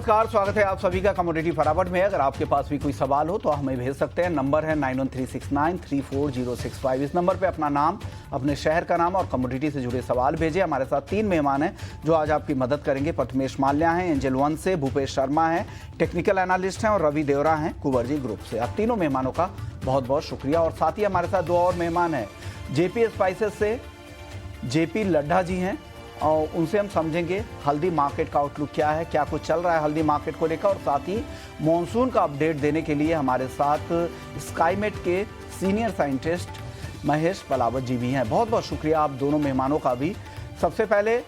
नमस्कार, स्वागत है आप सभी का कमोडिटी फटाफट में। अगर आपके पास भी कोई सवाल हो तो हमें भेज सकते हैं। नंबर है 9136934065। इस नंबर पे अपना नाम, अपने शहर का नाम और कमोडिटी से जुड़े सवाल भेजें। हमारे साथ 3 मेहमान हैं जो आज आपकी मदद करेंगे। प्रथमेश माल्या हैं एंजल वन से, भूपेश शर्मा हैं टेक्निकल एनालिस्ट हैं और रवि देवरा हैं कुंवरजी ग्रुप से। आप तीनों मेहमानों का बहुत बहुत शुक्रिया। और साथ ही हमारे साथ 2 और मेहमान हैं। जेपी स्पाइसेस से जेपी लड्ढा जी हैं और उनसे हम समझेंगे हल्दी मार्केट का आउटलुक क्या है, क्या कुछ चल रहा है हल्दी मार्केट को लेकर। और साथ ही मॉनसून का अपडेट देने के लिए हमारे साथ स्काईमेट के सीनियर साइंटिस्ट महेश पलावत जी भी हैं। बहुत बहुत शुक्रिया आप दोनों मेहमानों का भी। सबसे पहले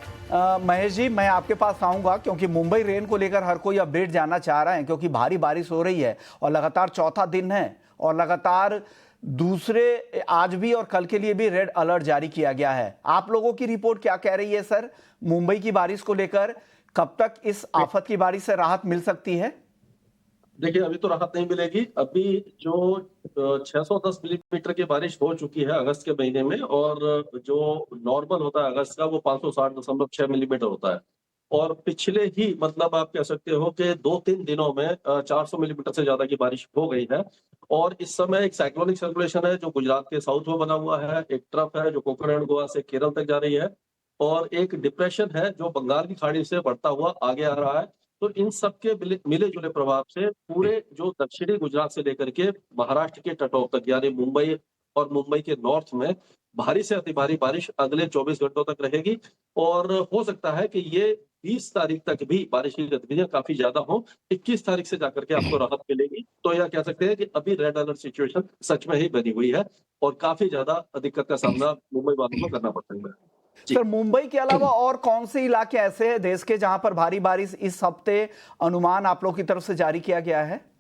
महेश जी, मैं आपके पास आऊँगा क्योंकि मुंबई रेन को लेकर हर कोई अपडेट जानना चाह रहा है, क्योंकि भारी बारिश हो रही है और लगातार चौथा दिन है और लगातार दूसरे आज भी और कल के लिए भी रेड अलर्ट जारी किया गया है। आप लोगों की रिपोर्ट क्या कह रही है सर मुंबई की बारिश को लेकर? कब तक इस आफत की बारिश से राहत मिल सकती है? देखिए, अभी तो राहत नहीं मिलेगी। अभी जो 610 मिलीमीटर की बारिश हो चुकी है अगस्त के महीने में, और जो नॉर्मल होता है अगस्त का वो 560.6 मिलीमीटर होता है। और पिछले ही मतलब आप कह सकते हो कि 2-3 दिनों में 400 मिलीमीटर से ज्यादा की बारिश हो गई है। और इस समय एक साइक्लोनिक सर्कुलेशन है जो गुजरात के साउथ में बना हुआ है, एक ट्रफ है जो कोंकण एंड गोवा से केरल तक जा रही है, और एक डिप्रेशन है जो बंगाल की खाड़ी से बढ़ता हुआ आगे आ रहा है। तो इन सब के मिले जुले प्रभाव से पूरे जो दक्षिणी गुजरात से लेकर के महाराष्ट्र के तटों तक, यानी मुंबई और मुंबई के नॉर्थ में भारी से अति भारी बारिश अगले 24 घंटों तक रहेगी। और हो सकता है कि ये 20 तारीख तक भी बारिश की गतिविधियां काफी ज्यादा हो। 21 तारीख से जाकर के आपको राहत मिलेगी। तो यह कह सकते हैं कि अभी रेड अलर्ट सिचुएशन सच में ही बनी हुई है और काफी ज्यादा दिक्कत का सामना मुंबई वालों को करना पड़ सकता है। सर, मुंबई के अलावा और कौन से इलाके ऐसे हैं देश के जहां पर भारी बारिश इस हफ्ते अनुमान आप लोगों की तरफ से जारी किया गया है?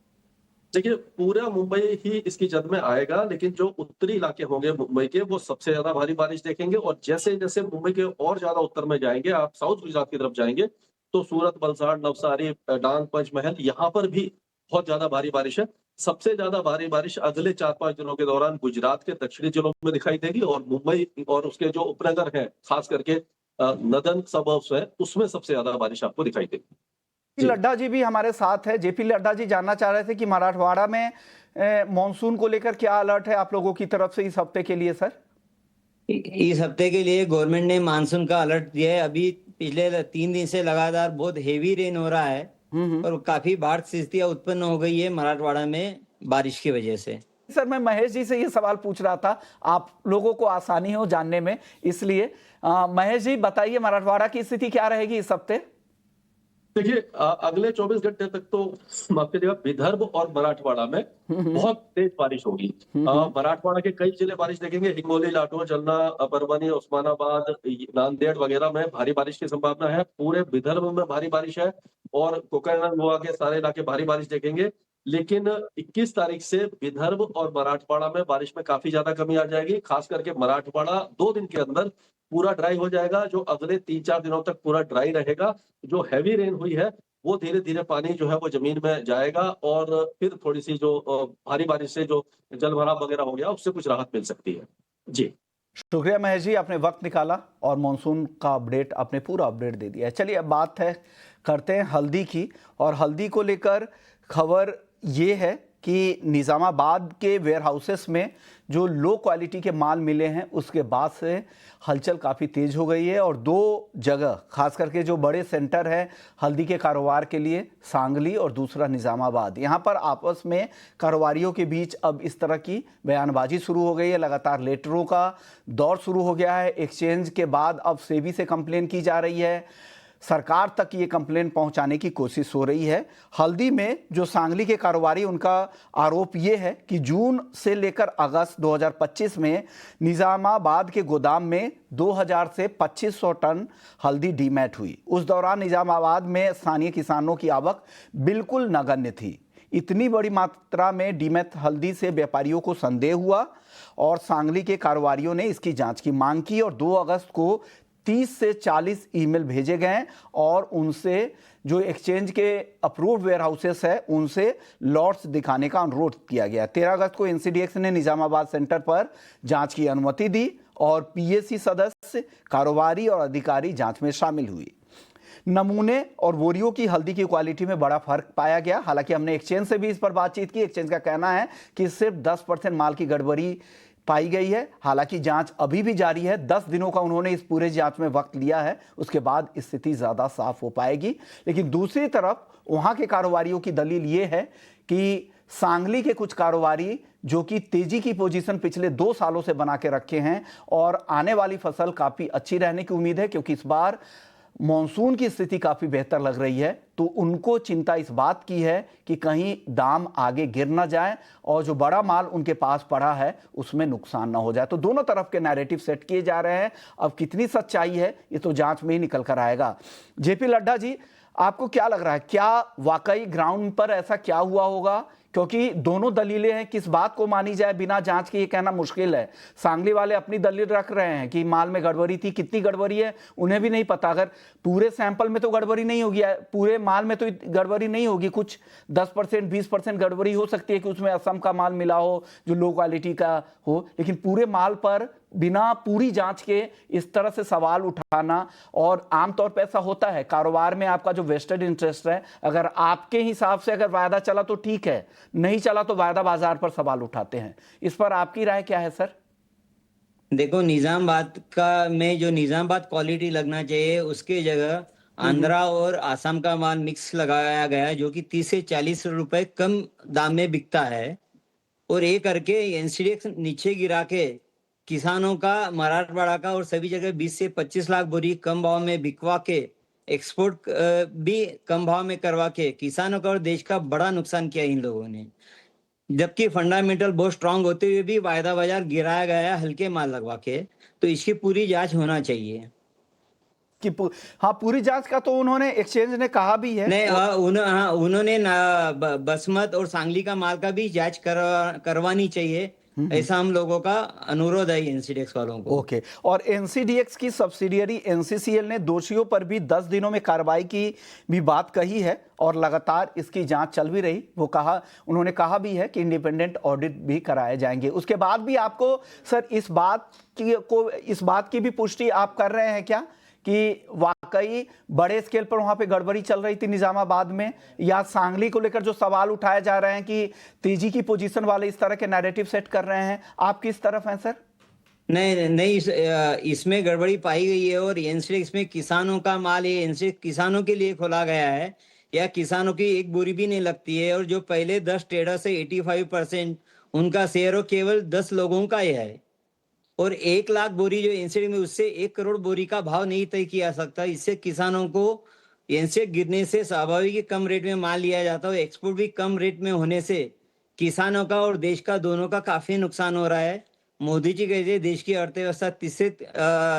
देखिए, पूरा मुंबई ही इसकी जद में आएगा, लेकिन जो उत्तरी इलाके होंगे मुंबई के वो सबसे ज्यादा भारी बारिश देखेंगे। और जैसे जैसे मुंबई के और ज्यादा उत्तर में जाएंगे, आप साउथ गुजरात की तरफ जाएंगे, तो सूरत, वलसाड़, नवसारी, डांग, पंचमहल, यहाँ पर भी बहुत ज्यादा भारी बारिश है। सबसे ज्यादा भारी बारिश अगले 4-5 दिनों के दौरान गुजरात के दक्षिणी जिलों में दिखाई देगी, और मुंबई और उसके जो उपनगर हैं, खास करके नदन सबर्ब्स है, उसमें सबसे ज्यादा बारिश आपको दिखाई देगी। लड्ढा जी भी हमारे साथ है। जेपी लड्ढा जी जानना चाह रहे थे कि मराठवाड़ा में मॉनसून को लेकर क्या अलर्ट है आप लोगों की तरफ से इस हफ्ते के लिए सर? इस हफ्ते के लिए गवर्नमेंट ने मानसून का अलर्ट दिया है। अभी पिछले 3 दिन से लगातार बहुत हेवी रेन हो रहा है और काफी बाढ़ स्थितियां उत्पन्न हो गई है मराठवाड़ा में बारिश की वजह से। सर, मैं महेश जी से ये सवाल पूछ रहा था, आप लोगों को आसानी हो जानने में, इसलिए महेश जी बताइए मराठवाड़ा की स्थिति क्या रहेगी इस हफ्ते? देखिए, अगले 24 घंटे तक तो माफ कीजिएगा, विदर्भ और मराठवाड़ा में बहुत तेज बारिश होगी। मराठवाड़ा के कई जिले बारिश देखेंगे, हिंगोली, लातूर, जालना, परभनी, उस्मानाबाद, नांदेड़ वगैरह में भारी बारिश की संभावना है। पूरे विदर्भ में भारी बारिश है और कोकण गोवा के सारे इलाके भारी बारिश देखेंगे। लेकिन 21 तारीख से विदर्भ और मराठवाड़ा में बारिश में काफी ज्यादा कमी आ जाएगी। खास करके मराठवाड़ा 2 दिन के अंदर पूरा ड्राई हो जाएगा, जो अगले 3-4 दिनों तक पूरा ड्राई रहेगा। जो हैवी रेन हुई है वो धीरे धीरे पानी जो है वो जमीन में जाएगा, और फिर थोड़ी सी जो भारी बारिश से जो जल भराव वगैरह हो गया उससे कुछ राहत मिल सकती है। जी, शुक्रिया महेश जी, आपने वक्त निकाला और मॉनसून का अपडेट, आपने पूरा अपडेट दे दिया है। चलिए अब बात है करते हैं हल्दी की। और हल्दी को लेकर खबर ये है कि निज़ामाबाद के वेयर हाउसेस में जो लो क्वालिटी के माल मिले हैं उसके बाद से हलचल काफ़ी तेज़ हो गई है। और 2 जगह खास करके जो बड़े सेंटर है हल्दी के कारोबार के लिए, सांगली और दूसरा निज़ामाबाद, यहाँ पर आपस में कारोबारियों के बीच अब इस तरह की बयानबाजी शुरू हो गई है। लगातार लेटरों का दौर शुरू हो गया है। एक्सचेंज के बाद अब सेबी से कंप्लेन की जा रही है, सरकार तक ये कंप्लेंट पहुंचाने की कोशिश हो रही है। हल्दी में जो सांगली के कारोबारी, उनका आरोप ये है कि जून से लेकर अगस्त 2025 में निज़ामाबाद के गोदाम में 2000 से 2500 टन हल्दी डीमैट हुई। उस दौरान निज़ामाबाद में स्थानीय किसानों की आवक बिल्कुल नगण्य थी। इतनी बड़ी मात्रा में डीमैट हल्दी से व्यापारियों को संदेह हुआ और सांगली के कारोबारियों ने इसकी जांच की मांग की और 2 अगस्त को 30 से 40 ईमेल भेजे गए और उनसे जो एक्सचेंज के अप्रूव्ड वेयर हाउसेस है उनसे लॉट्स दिखाने का अनुरोध किया गया। 13 अगस्त को एनसीडीएक्स ने निजामाबाद सेंटर पर जांच की अनुमति दी और पीएसी सदस्य, कारोबारी और अधिकारी जांच में शामिल हुए। नमूने और बोरियों की हल्दी की क्वालिटी में बड़ा फर्क पाया गया। हालांकि हमने एक्सचेंज से भी इस पर बातचीत की। एक्सचेंज का कहना है कि सिर्फ 10% माल की गड़बड़ी पाई गई है। हालांकि जांच अभी भी जारी है। 10 दिनों का उन्होंने इस पूरे जांच में वक्त लिया है, उसके बाद स्थिति ज्यादा साफ हो पाएगी। लेकिन दूसरी तरफ वहां के कारोबारियों की दलील यह है कि सांगली के कुछ कारोबारी जो कि तेजी की पोजीशन पिछले 2 सालों से बना के रखे हैं और आने वाली फसल काफी अच्छी रहने की उम्मीद है, क्योंकि इस बार मॉनसून की स्थिति काफी बेहतर लग रही है। तो उनको चिंता इस बात की है कि कहीं दाम आगे गिर ना जाए और जो बड़ा माल उनके पास पड़ा है उसमें नुकसान ना हो जाए। तो दोनों तरफ के नैरेटिव सेट किए जा रहे हैं। अब कितनी सच्चाई है ये तो जांच में ही निकल कर आएगा। जेपी लड्ढा जी, आपको क्या लग रहा है, क्या वाकई ग्राउंड पर ऐसा क्या हुआ होगा? क्योंकि दोनों दलीलें हैं, किस बात को मानी जाए बिना जांच के ये कहना मुश्किल है। सांगली वाले अपनी दलील रख रहे हैं कि माल में गड़बड़ी थी, कितनी गड़बड़ी है उन्हें भी नहीं पता। अगर पूरे सैंपल में तो गड़बड़ी नहीं होगी, पूरे माल में तो गड़बड़ी नहीं होगी, कुछ 10% 20% गड़बड़ी हो सकती है कि उसमें असम का माल मिला हो जो लो क्वालिटी का हो, लेकिन पूरे माल पर बिना पूरी जांच के इस तरह से सवाल उठाना, और आमतौर पर ऐसा होता है कारोबार में, आपका जो वेस्टेड इंटरेस्ट है, अगर आपके हिसाब से अगर वायदा चला तो ठीक है, नहीं चला तो वायदा बाजार पर सवाल उठाते हैं। इस पर आपकी राय क्या है सर? देखो, निजामाबाद का में जो निजामाबाद क्वालिटी लगना चाहिए उसके जगह आंध्रा और आसाम का माल मिक्स लगाया गया है, जो कि 30 से 40 रुपए कम दाम में बिकता है। और ये करके एनसीडीएक्स नीचे गिरा के किसानों का, मराठवाड़ा का और सभी जगह 20 से 25 लाख बोरी कम भाव में बिकवा के एक्सपोर्ट भी कम भाव में करवा के किसानों का और देश का बड़ा नुकसान किया इन लोगों ने। जबकि फंडामेंटल बहुत स्ट्रांग होते हुए भी वायदा बाजार गिराया गया हल्के माल लगवा के। तो इसकी पूरी जांच होना चाहिए कि हाँ, पूरी जांच का तो उन्होंने, एक्सचेंज ने कहा भी है। नहीं। उन्होंने बसमत और सांगली का माल का भी जांच करवानी चाहिए, ऐसा हम लोगों का अनुरोध है एनसीडीएक्स वालों को। ओके। और एनसीडीएक्स की सब्सिडियरी एनसीसीएल ने दोषियों पर भी 10 दिनों में कार्रवाई की भी बात कही है और लगातार इसकी जांच चल भी रही। उन्होंने कहा भी है कि इंडिपेंडेंट ऑडिट भी कराए जाएंगे। उसके बाद भी आपको सर इस बात की भी पुष्टि आप कर रहे हैं क्या कि वाकई बड़े स्केल पर वहां पे गड़बड़ी चल रही थी निजामाबाद में, या सांगली को लेकर जो सवाल उठाए जा रहे हैं कि तेजी की पोजीशन वाले इस तरह के नैरेटिव सेट कर रहे हैं, आप किस तरफ हैं सर? नहीं, इसमें गड़बड़ी पाई गई है। और एनसीडीएक्स में किसानों का माल है, एनसीडीएक्स किसानों के लिए खोला गया है, या किसानों की एक बोरी भी नहीं लगती है। और जो पहले 10 ट्रेडर से 85% उनका शेयर हो केवल 10 लोगों का ही है। और 1 लाख बोरी जो एनसीडी में, उससे 1 करोड़ बोरी का भाव नहीं तय किया सकता। इससे किसानों को एनसीडी गिरने से स्वाभाविक ही कम रेट में माल लिया जाता है। एक्सपोर्ट भी कम रेट में होने से किसानों का और देश का दोनों का काफी नुकसान हो रहा है। मोदी जी कहते देश की अर्थव्यवस्था तीसरे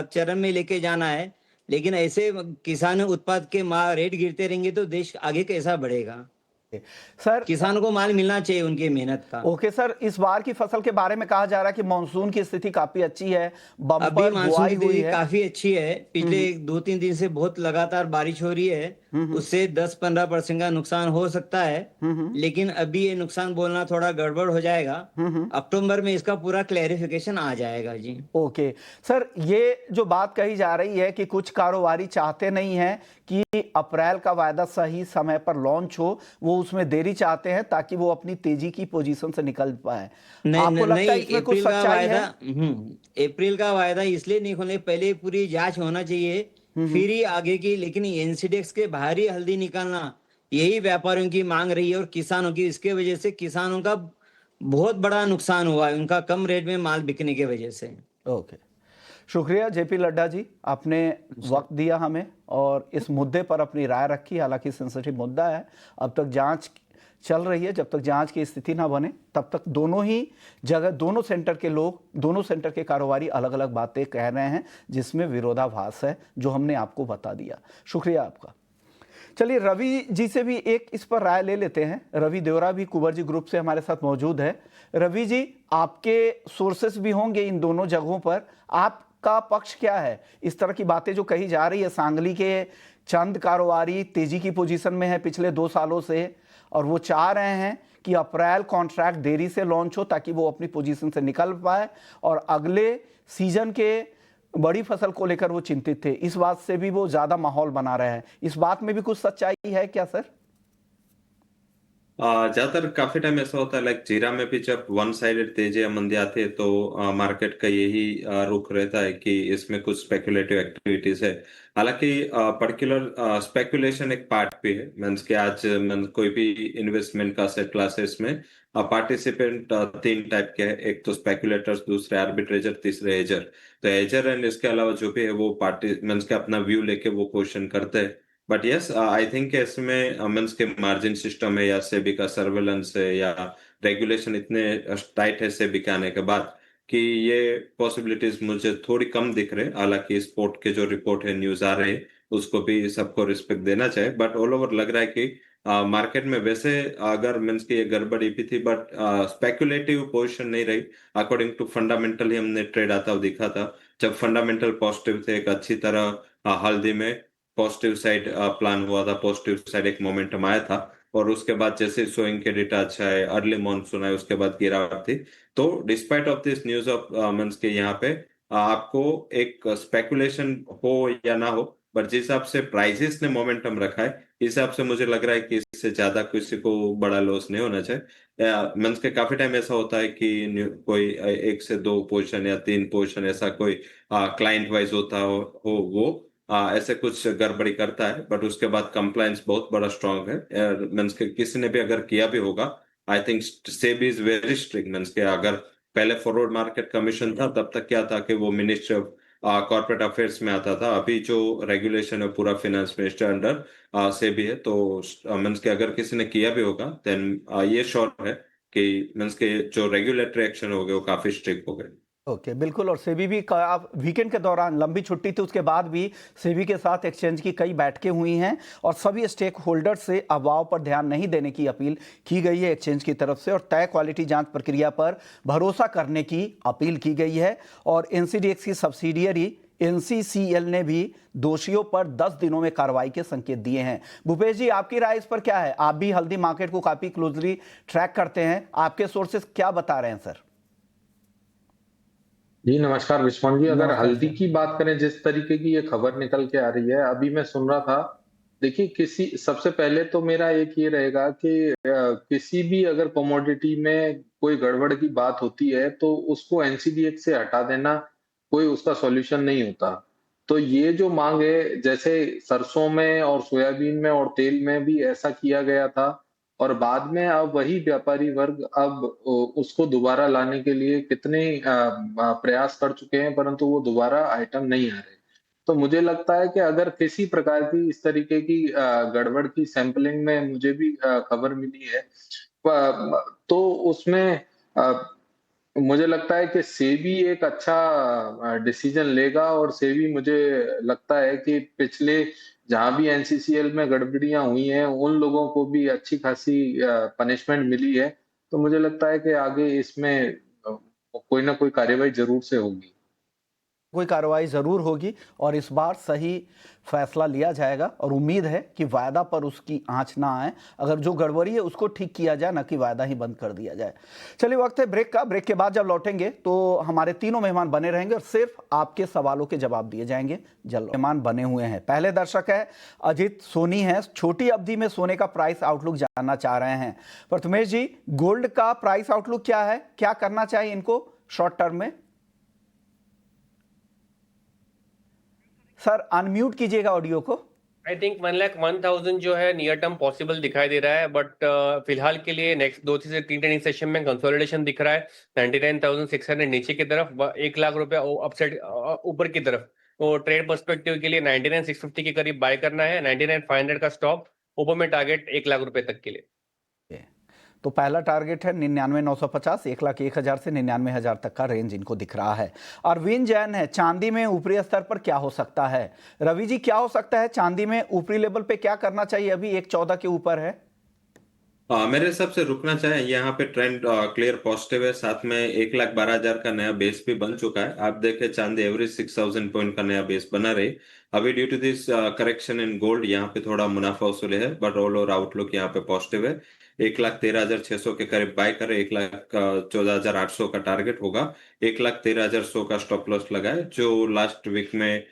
चरण में लेके जाना है, लेकिन ऐसे किसान उत्पाद के रेट गिरते रहेंगे तो देश आगे कैसा बढ़ेगा? सर, किसानों को माल मिलना चाहिए उनकी मेहनत का। ओके सर, इस बार की फसल के बारे में कहा जा रहा है कि मानसून की स्थिति काफी अच्छी है, अभी बम्पर मानसून बुआई की हुई स्थिति है। काफी अच्छी है। पिछले 2-3 दिन से बहुत लगातार बारिश हो रही है, उससे 10-15% का नुकसान हो सकता है। लेकिन अभी ये नुकसान बोलना थोड़ा गड़बड़ हो जाएगा। अक्टूबर में इसका पूरा क्लैरिफिकेशन आ जाएगा जी। ओके सर, ये जो बात कही जा रही है कि कुछ कारोबारी चाहते नहीं हैं कि अप्रैल का वायदा सही समय पर लॉन्च हो, वो उसमें देरी चाहते हैं ताकि वो अपनी तेजी की पोजीशन से निकल पाए। आपको लगता है इसमें कुछ सच्चाई है? अप्रैल का वायदा इसलिए नहीं खोलने, पहले पूरी जांच होना चाहिए, फिर ही आगे की। लेकिन एनसीडीएक्स के बाहरी हल्दी निकालना, यही व्यापारियों की मांग रही है और किसानों की। इसके वजह से किसानों का बहुत बड़ा नुकसान हुआ है, उनका कम रेट में माल बिकने की वजह से। ओके, शुक्रिया जेपी लड्ढा जी, आपने वक्त दिया हमें और इस मुद्दे पर अपनी राय रखी। हालांकि सेंसिटिव मुद्दा है, अब तक जांच चल रही है। जब तक जांच की स्थिति ना बने तब तक दोनों ही जगह, दोनों सेंटर के लोग, दोनों सेंटर के कारोबारी अलग अलग बातें कह रहे हैं, जिसमें विरोधाभास है, जो हमने आपको बता दिया। शुक्रिया आपका। चलिए रवि जी से भी एक इस पर राय ले लेते हैं। रवि देवरा भी कुंवरजी ग्रुप से हमारे साथ मौजूद है। रवि जी, आपके सोर्सेस भी होंगे इन दोनों जगहों पर, आपका पक्ष क्या है? इस तरह की बातें जो कही जा रही है, सांगली के चंद कारोबारी तेजी की पोजीशन में है पिछले 2 सालों से, और वो चाह रहे हैं कि अप्रैल कॉन्ट्रैक्ट देरी से लॉन्च हो ताकि वो अपनी पोजीशन से निकल पाए और अगले सीजन के बड़ी फसल को लेकर वो चिंतित थे, इस बात से भी वो ज्यादा माहौल बना रहे हैं। इस बात में भी कुछ सच्चाई है क्या सर? ज्यादातर काफी टाइम ऐसा होता है, लाइक जीरा में भी जब वन साइडेड तेजी या मंदी आती है तो मार्केट का यही रुख रहता है कि इसमें कुछ स्पेकुलेटिव एक्टिविटीज है। हालांकि पर्टिकुलर स्पेकुलेशन एक पार्ट भी है, मीन्स के आज कोई भी इन्वेस्टमेंट का सेट क्लासेस में पार्टिसिपेंट तीन टाइप के हैं। एक तो स्पेकुलेटर्स, दूसरे आर्बिट्रेजर, तीसरे हेजर। तो हेजर एंड इसके अलावा जो भी है वो पार्टी मीन्स के अपना व्यू लेके वो क्वेश्चन करते हैं। बट यस, आई थिंक इसमें मीन्स के मार्जिन सिस्टम है या सेबी का सर्वेलेंस है या रेगुलेशन इतने टाइट है सेबी के आने के बाद कि ये पॉसिबिलिटीज मुझे थोड़ी कम दिख रहे। हालांकि स्पोर्ट के जो रिपोर्ट है, न्यूज आ रहे हैं, उसको भी सबको रिस्पेक्ट देना चाहिए। बट ऑल ओवर लग रहा है कि मार्केट में वैसे अगर मीन्स की ये गड़बड़ी भी थी, बट स्पेकुलेटिव पोजीशन नहीं रही। अकॉर्डिंग टू फंडामेंटल ही हमने ट्रेड आता हुआ दिखा था। जब फंडामेंटल पॉजिटिव थे, एक अच्छी तरह हल्दी में पॉजिटिव साइड प्लान हुआ था, पॉजिटिव साइड एक मोमेंटम आया था। और उसके बाद जैसे सोइंग के डेटा अच्छा है, अर्ली मॉनसून है, उसके बाद गिरावट थी। तो despite of this news of months के यहाँ पे आपको एक स्पेकुलेशन हो या ना हो, बट जिस हिसाब से प्राइसेस ने मोमेंटम रखा है, इस हिसाब से मुझे लग रहा है कि इससे ज्यादा किसी को बड़ा लॉस नहीं होना चाहिए। मंस के काफी टाइम ऐसा होता है कि कोई एक से दो पोजीशन या तीन पोजीशन ऐसा कोई क्लाइंट वाइज होता हो वो ऐसे कुछ गड़बड़ी करता है, बट उसके बाद कंप्लायंस बहुत बड़ा स्ट्रांग है। मीन्स के किसी ने भी अगर किया भी होगा, I think SEBI is very strict. Means के अगर पहले फॉरवर्ड मार्केट कमीशन था तब तक क्या था कि वो मिनिस्ट्री ऑफ कॉर्पोरेट अफेयर्स में आता था। अभी जो रेगुलेशन है पूरा फाइनेंस मिनिस्टर अंडर सेबी है। तो मीन्स के अगर किसी ने किया भी होगा देन ये श्योर है कि मीन्स के जो रेगुलेटरी एक्शन हो गए वो काफी स्ट्रिक्ट हो गए। ओके, बिल्कुल। और सेबी भी आप वीकेंड के दौरान लंबी छुट्टी थी, उसके बाद भी सेबी के साथ एक्सचेंज की कई बैठकें हुई हैं और सभी स्टेक होल्डर्स से अफवाहों पर ध्यान नहीं देने की अपील की गई है एक्सचेंज की तरफ से और तय क्वालिटी जांच प्रक्रिया पर भरोसा करने की अपील की गई है। और एनसीडीएक्स की सब्सिडियरी एनसीसीएल ने भी दोषियों पर 10 दिनों में कार्रवाई के संकेत दिए हैं। भूपेश जी, आपकी राय इस पर क्या है? आप भी हल्दी मार्केट को काफी क्लोजली ट्रैक करते हैं, आपके सोर्सेस क्या बता रहे हैं सर? जी नमस्कार विश्वान जी। अगर नमस्कार हल्दी सर। की बात करें, जिस तरीके की ये खबर निकल के आ रही है, अभी मैं सुन रहा था। देखिए, किसी सबसे पहले तो मेरा एक ये रहेगा कि किसी भी अगर कमोडिटी में कोई गड़बड़ की बात होती है तो उसको एनसीडीएक्स से हटा देना कोई उसका सॉल्यूशन नहीं होता। तो ये जो मांग है, जैसे सरसों में और सोयाबीन में और तेल में भी ऐसा किया गया था और बाद में अब वही व्यापारी वर्ग अब उसको दोबारा लाने के लिए कितने प्रयास कर चुके हैं, परंतु वो दोबारा आइटम नहीं आ रहे। तो मुझे लगता है कि अगर किसी प्रकार की इस तरीके की गड़बड़ की सैंपलिंग में मुझे भी खबर मिली है, तो उसमें मुझे लगता है कि सेबी एक अच्छा डिसीजन लेगा। और सेबी, मुझे लगता है कि पिछले जहां भी एनसीसीएल में गड़बड़ियां हुई हैं उन लोगों को भी अच्छी खासी पनिशमेंट मिली है। तो मुझे लगता है कि आगे इसमें कोई ना कोई कार्यवाही जरूर से होगी। कोई कार्रवाई जरूर होगी और इस बार सही फैसला लिया जाएगा और उम्मीद है कि वायदा पर उसकी आंच ना आए। अगर जो गड़बड़ी है उसको ठीक किया जाए, ना कि वायदा ही बंद कर दिया जाए। चलिए, वक्त है ब्रेक का। ब्रेक के बाद जब लौटेंगे तो हमारे तीनों मेहमान बने रहेंगे और सिर्फ आपके सवालों के जवाब दिए जाएंगे। जल्द मेहमान बने हुए हैं। पहले दर्शक है अजित सोनी है, छोटी अवधि में सोने का प्राइस आउटलुक जानना चाह रहे हैं। प्रथमेश जी, गोल्ड का प्राइस आउटलुक क्या है, क्या करना चाहिए इनको शॉर्ट टर्म में? सर अनम्यूट कीजिएगा ऑडियो को। आई थिंक 1,01,000 जो है नियर टर्म पॉसिबल दिखाई दे रहा है, बट फिलहाल के लिए नेक्स्ट 2 से 3 ट्रेडिंग सेशन में कंसोलिडेशन दिख रहा है। 99,600 नीचे की तरफ, 1 लाख रुपया अपसाइड ऊपर की तरफ। तो ट्रेड पर्सपेक्टिव के लिए 99,650 के करीब बाय करना है। 99,500 का स्टॉप, ऊपर में टारगेट 1 लाख रुपए तक के लिए। तो पहला टारगेट है 99,950, 1,01,000 से 99,000 तक का रेंज इनको दिख रहा है। अरविंद जैन है, चांदी में ऊपरी स्तर पर क्या हो सकता है? रवि जी, क्या हो सकता है चांदी में ऊपरी लेवल पे, क्या करना चाहिए? अभी 1,14 के ऊपर है। मेरे हिसाब से रुकना चाहे, यहाँ पे ट्रेंड क्लियर पॉजिटिव है। साथ में 1,12,000 का नया बेस भी बन चुका है। आप देखें चांदी एवरेज 6,000 पॉइंट का नया बेस बना रही। अभी due to this correction in gold यहाँ पे थोड़ा मुनाफा वसूली है, बट ऑल ओवर आउटलुक यहाँ पे पॉजिटिव है। 1,13,600 के करीब बाय करें, 1,14,800 का टारगेट होगा। 1,13,100 का स्टॉप लॉस लगाए। जो लास्ट वीक में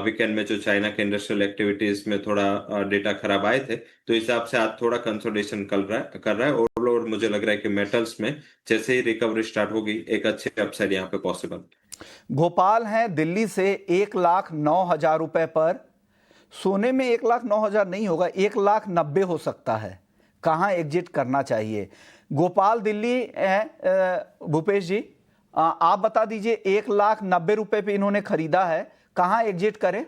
वीकेंड में जो चाइना के इंडस्ट्रियल एक्टिविटीज में थोड़ा डेटा खराब आए थे, तो इस हिसाब से आज थोड़ा कंसोलिडेशन कर रहा है। और मुझे लग रहा है कि मेटल्स में जैसे ही रिकवरी स्टार्ट होगी, एक अच्छे अपसाइड यहाँ पे पॉसिबल। गोपाल हैं दिल्ली से 1,09,000 रुपए पर। सोने में 1,09,000 नहीं होगा, 1,90,000 हो सकता है। कहाँ एग्जिट करना चाहिए? गोपाल दिल्ली है। भूपेश जी, आप बता दीजिए, 1,90,000 रुपए पे इन्होंने खरीदा है, कहाँ एग्जिट करें?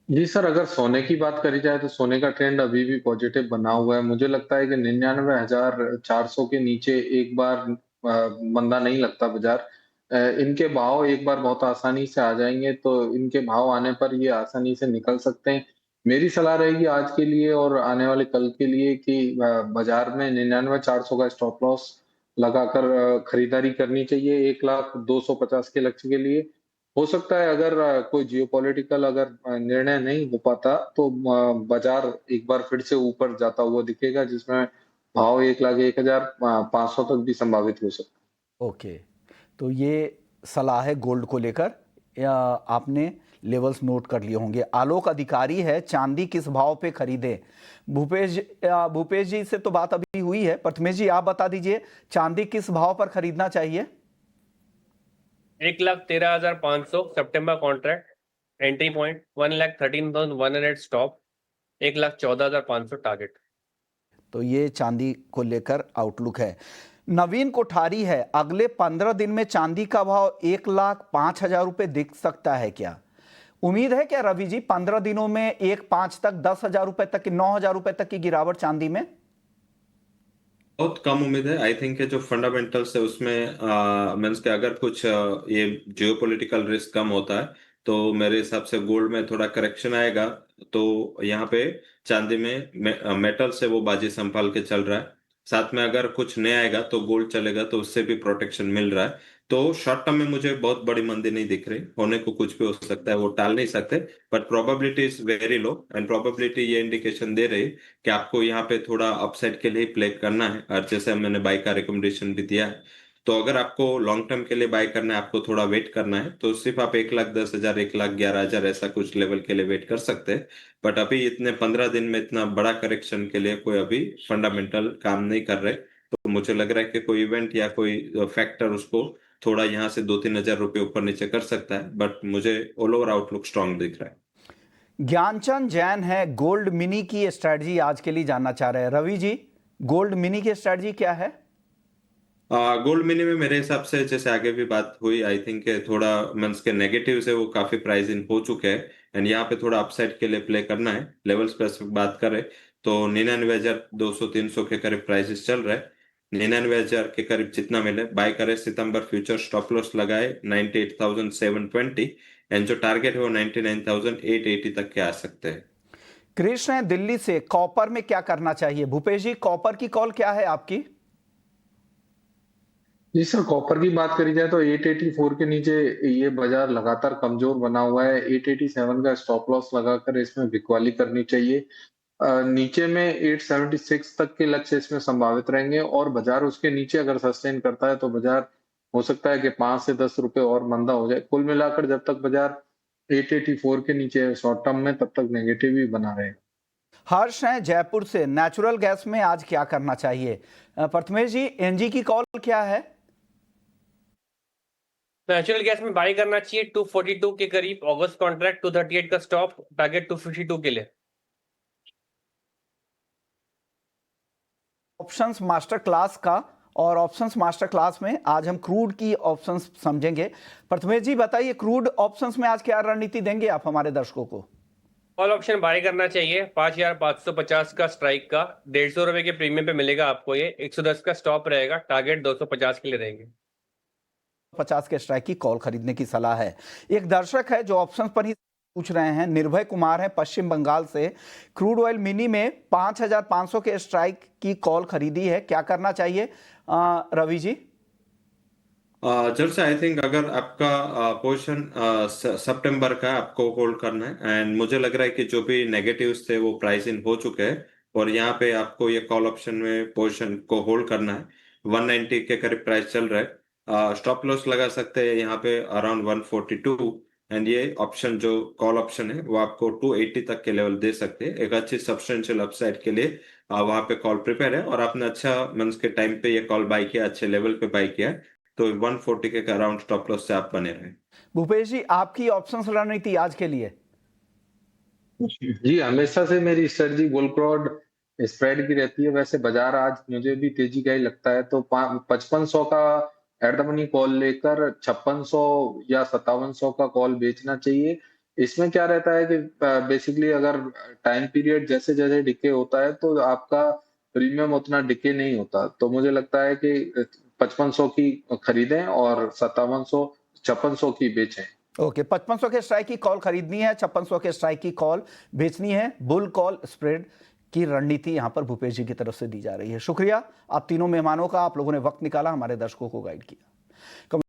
जी सर, अगर सोने की बात करी जाए तो सोने का ट्रेंड अभी भी पॉजिटिव बना हुआ है। मुझे लगता है कि 99,400 के नीचे एक बार मंदा नहीं लगता बाजार। इनके भाव एक बार बहुत आसानी से आ जाएंगे, तो इनके भाव आने पर ये आसानी से निकल सकते हैं। मेरी सलाह रहेगी आज के लिए और आने वाले कल के लिए कि बाजार में 99,400 का स्टॉप लॉस लगाकर खरीदारी करनी चाहिए 1,02,50 के लक्ष्य के लिए। हो सकता है अगर कोई जियोपॉलिटिकल अगर निर्णय नहीं हो पाता तो बाजार एक बार फिर से ऊपर जाता हुआ दिखेगा, जिसमें भाव 1,01,500 तक भी संभावित हो सकता ओके, तो ये सलाह है गोल्ड को लेकर, या आपने लेवल्स नोट कर लिए होंगे। आलोक अधिकारी है, चांदी किस भाव पे खरीदे? भूपेश जी से तो बात अभी हुई है। प्रथमेश जी, आप बता दीजिए, चांदी किस भाव पर खरीदना चाहिए? 1,13,500 सितंबर contract, entry point 1,13,100 stop, 1,14,500 target. तो ये चांदी को लेकर आउटलुक है। नवीन कोठारी है, अगले 15 दिन में चांदी का भाव 1,05,000 रुपए दिख सकता है क्या? उम्मीद है क्या रवि जी 15 दिनों में 1,05 तक, 10,000 रुपए तक की, 9,000 रुपए तक की गिरावट चांदी में? बहुत कम उम्मीद है। आई थिंक जो फंडामेंटल्स है उसमें मीन्स के अगर कुछ ये जियोपॉलिटिकल रिस्क कम होता है, तो मेरे हिसाब से गोल्ड में थोड़ा करेक्शन आएगा। तो यहाँ पे चांदी में मेटल से वो बाजी संभाल के चल रहा है। साथ में अगर कुछ नहीं आएगा तो गोल्ड चलेगा, तो उससे भी प्रोटेक्शन मिल रहा है। तो शॉर्ट टर्म में मुझे बहुत बड़ी मंदी नहीं दिख रही। होने को कुछ भी हो सकता है, वो टाल नहीं सकते, but probability is very low. And probability ये इंडिकेशन दे रही कि आपको यहाँ पे थोड़ा अपसाइड के लिए प्ले करना है। और जैसे मैंने बाय का रिकमेंडेशन भी दिया है, तो अगर आपको लॉन्ग टर्म के लिए बाय करना है, आपको थोड़ा वेट करना है, तो सिर्फ आप 1,10,000, 1,11,000 ऐसा कुछ लेवल के लिए वेट कर सकते हैं। बट अभी इतने 15 दिन में इतना बड़ा करेक्शन के लिए कोई अभी फंडामेंटल काम नहीं कर रहे। तो मुझे लग रहा है कि कोई इवेंट या कोई फैक्टर उसको थोड़ा यहाँ से 2-3 हजार रुपये ऊपर नीचे कर सकता है, बट मुझे ऑल ओवर आउटलुक स्ट्रांग दिख रहा है। ज्ञानचंद जैन है, गोल्ड मिनी की स्ट्रेटजी आज के लिए जानना चाह रहे हैं। रवि जी, गोल्ड मिनी की स्ट्रेटजी क्या है? गोल्ड मिनी में मेरे हिसाब से जैसे आगे भी बात हुई, आई थिंक थोड़ा मीन्स के नेगेटिव से वो काफी प्राइस इन हो चुके हैं। एंड यहाँ पे थोड़ा अपसाइड के लिए प्ले करना है। लेवल स्पेसिफिक बात करें तो 99,200-300 के करीब प्राइसेस चल रहे हैं। 99,000 के करीब जितना मिले बाय करे। सितंबर फ्यूचर स्टॉप लॉस लगाए 98,720, एंड जो टारगेट है वो 99,880 तक के आ सकते हैं। कृष्ण है दिल्ली से, कॉपर में क्या करना चाहिए? भूपेश जी, कॉपर की कॉल क्या है आपकी? जी सर, कॉपर की बात करी जाए तो 884 के नीचे ये बाजार लगातार कमजोर बना हुआ है। 887 का स्टॉप लॉस लगाकर इसमें बिकवाली करनी चाहिए। नीचे में 876 तक के लक्ष्य इसमें संभावित रहेंगे, और बाजार उसके नीचे अगर सस्टेन करता है तो बाजार हो सकता है कि 5 से 10 रुपए और मंदा हो जाए। कुल मिलाकर जब तक बाजार 884 के नीचे शॉर्ट टर्म में, तब तक नेगेटिव ही बना रहेगा। हर्ष हैं जयपुर से, नेचुरल गैस में आज क्या करना चाहिए? प्रथमेश जी, एनजी की कॉल क्या है? नेचुरल गैस में बाय करना चाहिए 242 के करीब, अगस्त कॉन्ट्रैक्ट 238 का स्टॉप, टारगेट 252 के लिए। ऑप्शंस मास्टर क्लास का, और ऑप्शंस मास्टर क्लास में आज हम क्रूड की ऑप्शंस समझेंगे। प्रथमेश जी बताइए, क्रूड ऑप्शंस में आज क्या रणनीति देंगे आप हमारे दर्शकों को? कॉल ऑप्शन बाय करना चाहिए 5,550 का स्ट्राइक का, 150 रुपए के प्रीमियम पे मिलेगा आपको। ये 110 का स्टॉप रहेगा, टारगेट 250 के लिए रहेंगे। 50 के स्ट्राइक की कॉल खरीदने की सलाह है। एक दर्शक है जो ऑप्शंस पर ही पूछ रहे हैं, निर्भय कुमार हैं पश्चिम बंगाल से, क्रूड ऑयल मिनी में 5500 के स्ट्राइक की कॉल खरीदी है, क्या करना चाहिए रवि जी? जब से आई थिंक अगर आपका पोजीशन सितंबर का आपको होल्ड करना है, एंड मुझे लग रहा है कि जो भी नेगेटिव्स थे वो प्राइस इन हो चुके हैं, और यहाँ पे आपको ये कॉल ऑप्शन में पोजीशन को होल्ड करना है। 190 के करीब प्राइस चल रहा है, स्टॉप लॉस लगा सकते हैं यहाँ पे अराउंड 142, एंड ये ऑप्शन जो कॉल ऑप्शन है वो आपको 280 तक के लेवल दे सकते हैं। एक अच्छी सब्सटेंशियल अपसाइड के लिए वहां पे कॉल प्रिपेयर है, और आपने अच्छा मंथ के टाइम पे ये कॉल बाय किया, अच्छे लेवल पे बाय किया, तो 140 के अराउंड स्टॉप लॉस से आप बने रहे। भूपेश जी, आपकी ऑप्शंस रणनीति आज के लिए? जी, हमेशा से मेरी स्ट्रेटजी बुल क्रॉड स्प्रेड की रहती है। वैसे बाजार आज मुझे भी तेजी का ही लगता है, तो 5500 का एट द मनी कॉल लेकर 5600 या 5700 का कॉल बेचना चाहिए। इसमें क्या रहता है कि बेसिकली अगर टाइम पीरियड जैसे जैसे डिके होता है तो आपका प्रीमियम उतना डिके नहीं होता। तो मुझे लगता है कि 5500 की खरीदें और 5600 की बेचें। ओके, 5500 के स्ट्राइक की कॉल खरीदनी है, 5600 के स्ट्राइक की कॉल बेचनी है। बुल कॉल स्प्रेड की रणनीति यहां पर भूपेश जी की तरफ से दी जा रही है। शुक्रिया आप तीनों मेहमानों का, आप लोगों ने वक्त निकाला, हमारे दर्शकों को गाइड किया।